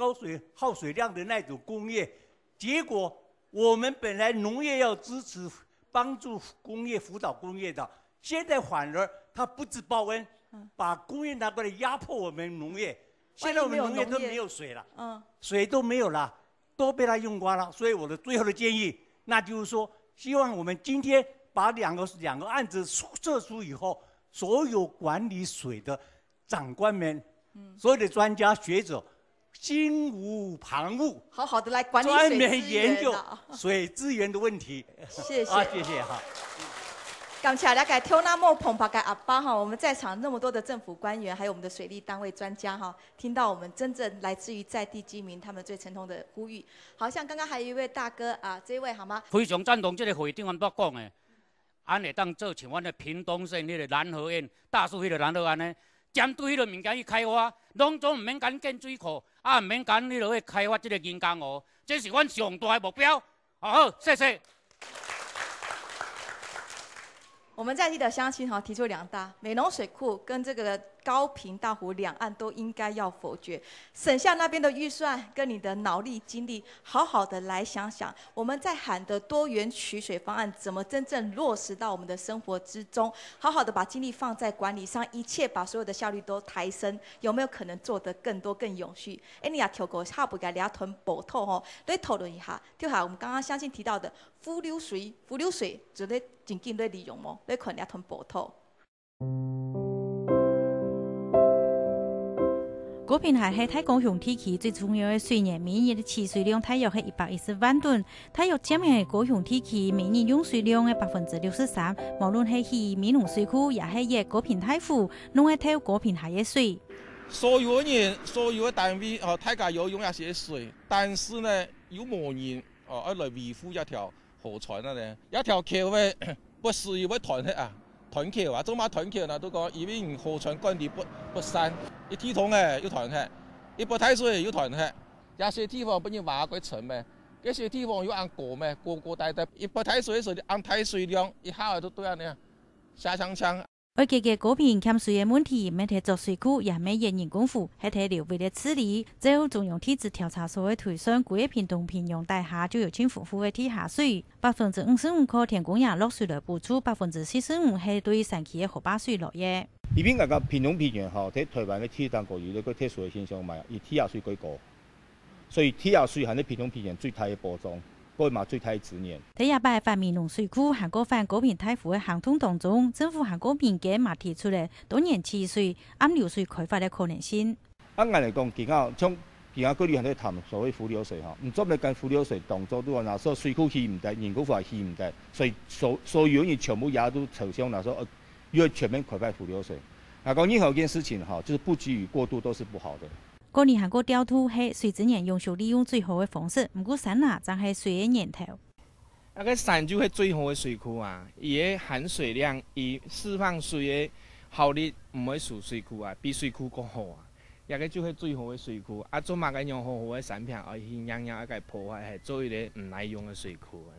耗水量的那种工业，结果。我们本来农业要支持、帮助工业、辅导工业的，现在反而它不知报恩，把工业拿过来压迫我们农业。现在我们农业都没有水了，水都没有了，都被它用光了。所以我的最后的建议，那就是说，希望我们今天把两个案子撤出以后，所有管理水的长官们、所有的专家学者。心无旁骛，好好的来管理专门研究水资源的问题。谢谢，谢谢哈。感谢大家听那么澎湃的阿爸哈，我们在场那么多的政府官员，还有我们的水利单位专家哈，听到我们真正来自于在地居民他们最沉痛的呼吁。好像刚刚还有一位大哥啊，这位好吗？非常赞同这个会长安怎讲的，安会当做像阮的屏东县迄个南河岸、大树迄个南河岸呢？针对迄个物件去开发，拢总唔免干建水库，唔免干迄落去开发这个人工湖，这是阮上大的目标。好，谢谢。我们在地的乡亲哈提出2大，美浓水库跟这个高屏大湖两岸都应该要否决，省下那边的预算跟你的脑力精力，好好的来想想，我们在喊的多元取水方案怎么真正落实到我们的生活之中，好好的把精力放在管理上，一切把所有的效率都抬升，有没有可能做得更多更永续？你也跳过下不该俩屯补透吼，来讨论一下，就好我们刚刚相信提到的浮流水就在尽尽在利用么？来看俩屯补透。高屏海是太高雄地区最重要的水源，每年的取水量大约是110万吨，大约占是高雄地区每年用水量的63%。无论是去美浓水库，也是热高屏太湖，拢是透高屏海的水。所有的人、所有的单位大家有用那些水，但是呢，有无人要来维护一条河川呢？一条橋呢，不是要斷起啊！斷橋啊，做乜斷橋呢？都講因為河川管理不善，一體統嘅要斷起，一撥太水要斷起，有些地方不然挖佢沉咩，有些地方要按過咩，過帶，一撥太水時按太水量，一下都對啊呢，下槍槍。而解決高屏欠水的問題，免提作水庫，也免人工湖，係提流域的治理。最後中央體制調查所的推算，規個屏東平陽大廈就有清夫婦的地下水，55%靠田公爺落水來補助，45%係對山區的河壩水落葉。宜宾感觉屏东平原吼，喺台湾嘅天然国鱼咧个特殊嘅现象嘛，以天然水居高，所以天然水含喺屏东平原最大嘅播种。嗰嘛最睇资源。第廿八范美农水库韩国范高平太湖嘅行通当中，政府韩国民間嘛提出嚟多年治水、暗流水開發嘅可能性。按嚟講，而家像而家嗰啲人喺談所謂浮流水嚇，唔做咩跟浮流水動作都話，嗱，所以水庫起唔得，人工話起唔得，所以所有人全部也都朝向嗱說要全面開發浮流水。嗱講任何一件事情哈，就是不急於過度都是不好的。過年韓國調度係水資源有效利用最好嘅方式，唔過山啊，就係水嘅源頭。那個山就係最好嘅水庫啊，伊嘅含水量、伊釋放水嘅效率唔會輸水庫啊，比水庫更好啊。那個就係最好嘅水庫，啊，做乜嘅用好好嘅產品，而去樣樣一個破壞係做一個唔耐用嘅水庫啊。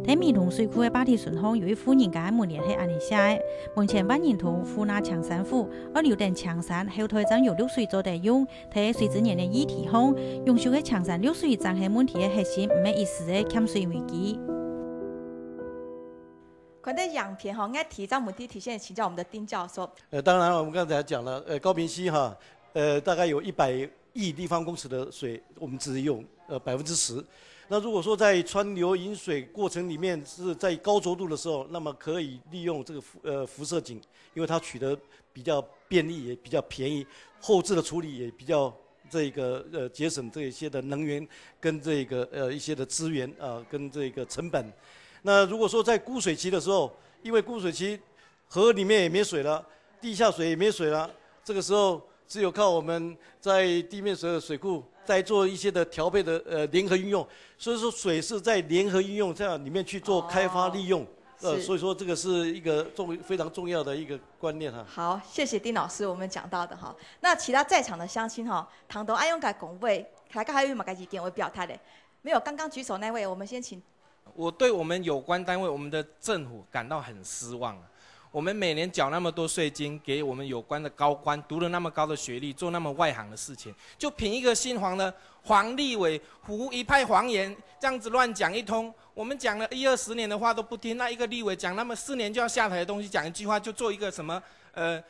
喺美濃水庫嘅八體順項，由於富人家每年係按嚟寫嘅，目前萬人圖富納長山湖，而留定長山後台將有綠水做地用，睇水資源嘅議題項，用少嘅長山綠水正係問題嘅核心，唔係一時嘅欠水危機。看到样片哈，爱提这问题提前请教我们的丁教授。当然我们刚才讲了，高屏溪哈，大概有100亿立方公尺的水，我们只用10%。那如果说在川流引水过程里面是在高浊度的时候，那么可以利用这个辐射井，因为它取得比较便利，也比较便宜，后置的处理也比较这个节省这一些的能源跟这个一些的资源啊，跟这个成本。那如果说在枯水期的时候，因为枯水期河里面也没水了，地下水也没水了，这个时候只有靠我们在地面水的水库再做一些的调配的联合运用，所以说水是在联合运用这样里面去做开发利用，所以说这个是一个非常重要的一个观念哈。好，谢谢丁老师，我们讲到的哈。那其他在场的乡亲哈，唐都爱用改拱卫，大家还有冇改意见会表态的？没有，刚刚举手那位，我们先请。我对我们有关单位、我们的政府感到很失望啊！我们每年缴那么多税金给我们有关的高官，读了那么高的学历，做那么外行的事情，就凭一个姓黄的黄立委胡一派谎言，这样子乱讲一通。我们讲了10-20年的话都不听，那一个立委讲那么4年就要下台的东西，讲一句话就做一个什么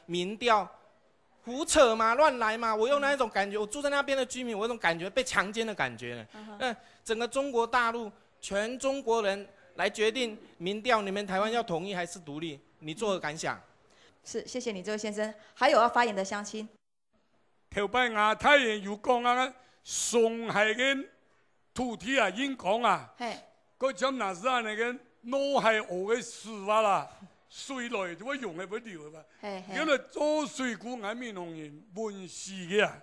民调，胡扯嘛，乱来嘛！我有那一种感觉，我住在那边的居民，我有种感觉被强奸的感觉。整个中国大陆。全中国人来决定民调，你们台湾要统一还是独立？你作何感想？是，谢谢你，这位先生。还有要发言的乡亲。头摆亚太人有讲啊，上海嘅土地啊，因讲啊，嗰陣那時啊，那個腦係我嘅事話啦，水來就會用嘅不了嘛。因為做水庫眼面紅人本事嘅啊，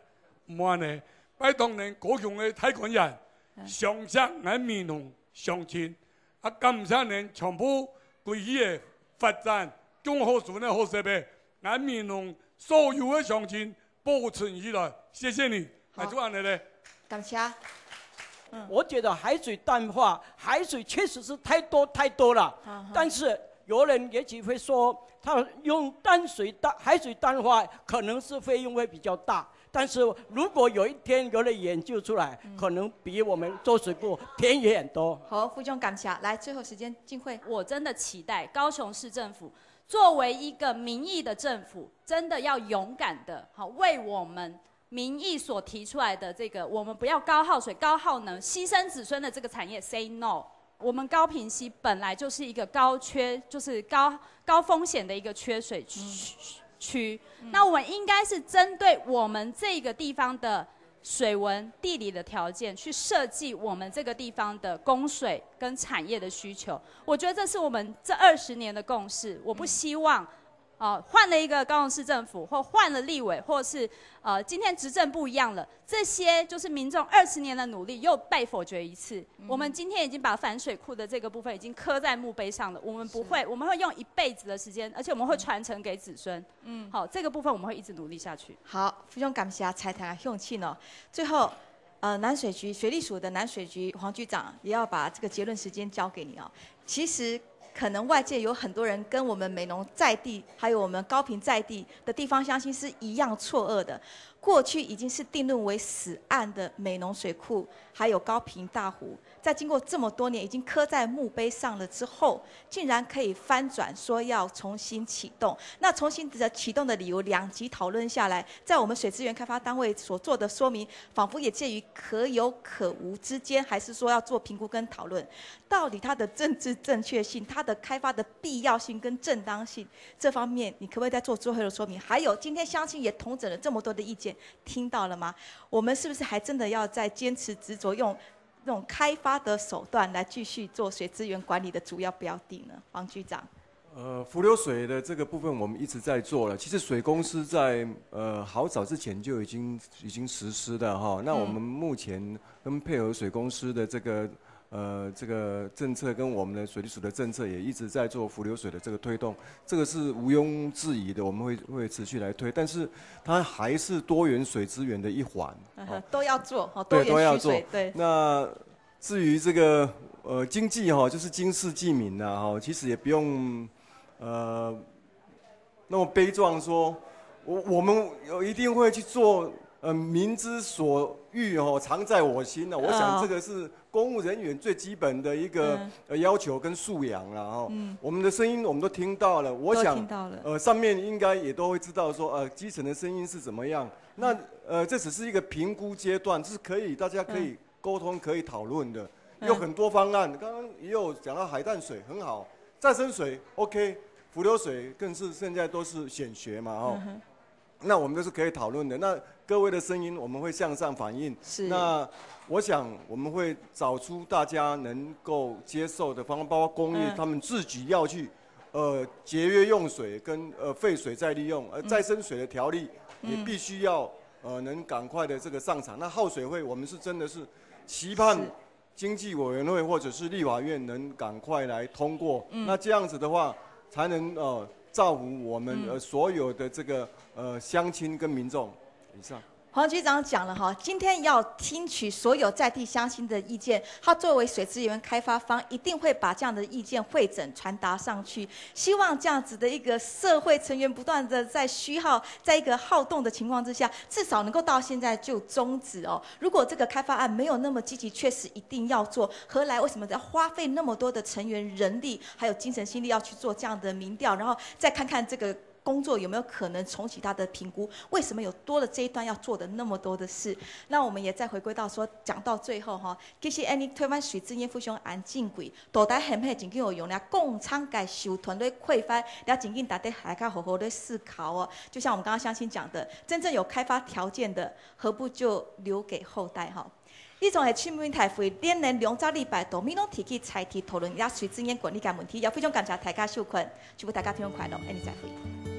唔話呢，擺當年高雄嘅太管人，上山眼面紅。鄉親啊，今3年全部歸去嘅發展，中好處呢好設備，俺民農所有嘅鄉親保存起來。謝謝你，係做安尼咧。感謝。我覺得海水淡化，海水確實是太多了。但是有人也許會說，他用海水淡化，可能是費用會比較大。但是如果有一天有人研究出来，可能比我们做水库便宜很多。好，副总感謝。來，最後時間，靜慧。我真的期待高雄市政府作為一個民意的政府，真的要勇敢的，好為我們民意所提出來的這個，我們不要高耗水、高耗能、犧牲子孫的這個產業 say no。我們高屏溪本來就是一個就是高風險的一個缺水區，那我們應該是針對我們這個地方的水文、地理的條件，去設計我們這個地方的供水跟產業的需求。我覺得這是我們這20年的共識。我不希望，換了一個高雄市政府，或換了立委，或是今天執政不一樣了，這些就是民眾20年的努力又被否決一次。我們今天已經把反水庫的這個部分已經刻在墓碑上了，我們不會，我們會用一輩子的時間，而且我們會傳承給子孫。好，這個部分我們會一直努力下去。好，非常感謝財團的勇氣呢。最後，南水利署的南水局黃局長也要把這個結論時間交給你哦。其實可能外界有很多人跟我们美浓在地，还有我们高屏在地的地方乡亲是一样错愕的。过去已经是定论为死案的美浓水库，还有高屏大湖，在经过这么多年已经刻在墓碑上了之后，竟然可以翻转，说要重新启动。那重新的启动的理由，2集讨论下来，在我们水资源开发单位所做的说明，仿佛也介于可有可无之间，还是说要做评估跟讨论，到底它的政治正确性、它的开发的必要性跟正当性这方面，你可不可以再做最后的说明？还有，今天乡亲也统整了这么多的意见。听到了吗？我们是不是还真的要再坚持执着用那种开发的手段来继续做水资源管理的主要标的呢？王局长。浮流水的这个部分我们一直在做了。其实水公司在好早之前就已经实施的哈。那我们目前跟配合水公司的这个政策跟我们的水利署的政策也一直在做浮流水的这个推动，这个是毋庸置疑的，我们会持续来推，但是它还是多元水资源的一环，都要做，多元蓄水。对。那至于这个经济哈，就是经世济民呐哈，其实也不用那么悲壮说，我们一定会去做。民之所欲常在我心我想这个是公务人员最基本的一个要求跟素养了我们的声音我们都听到了，我想上面应该也都会知道说基层的声音是怎么样。那这只是一个评估阶段，是大家可以沟通可以讨论的，有很多方案。刚刚也有讲到海淡水很好，再生水 OK， 浮流水更是现在都是显学嘛那我们都是可以讨论的。那各位的声音我们会向上反映。是。那我想我们会找出大家能够接受的方案，包括工业他们自己要去节约用水跟废水再利用，再生水的条例也必须要能赶快的这个上场。那耗水会我们是真的是期盼经济委员会或者是立法院能赶快来通过。那这样子的话才能造福我们所有的这个乡亲跟民众。以上。黄局长讲了哈，今天要听取所有在地乡亲的意见，他作为水资源开发方，一定会把这样的意见汇整传达上去。希望这样子的一个社会成员不断的在虚耗，在一个好动的情况之下，至少能够到现在就终止哦。如果这个开发案没有那么积极，确实一定要做，何来为什么要花费那么多的成员人力，还有精神心力要去做这样的民调，然后再看看这个工作有没有可能重启它的评估？为什么有多了这一段要做的那么多的事？那我们也再回归到说，讲到最后哈，其实安尼台湾水资源非常安正规，大家很很真正有用了，共产该受团队开发，了真正大家还该好好的思考哦。就像我们刚刚乡亲讲的，真正有开发条件的，何不就留给后代哈？以上是新闻台会连连2周礼拜都咪拢提起财题讨论，也水资源管理嘅问题，也非常感谢大家收看，祝福大家平安快乐，安尼再会。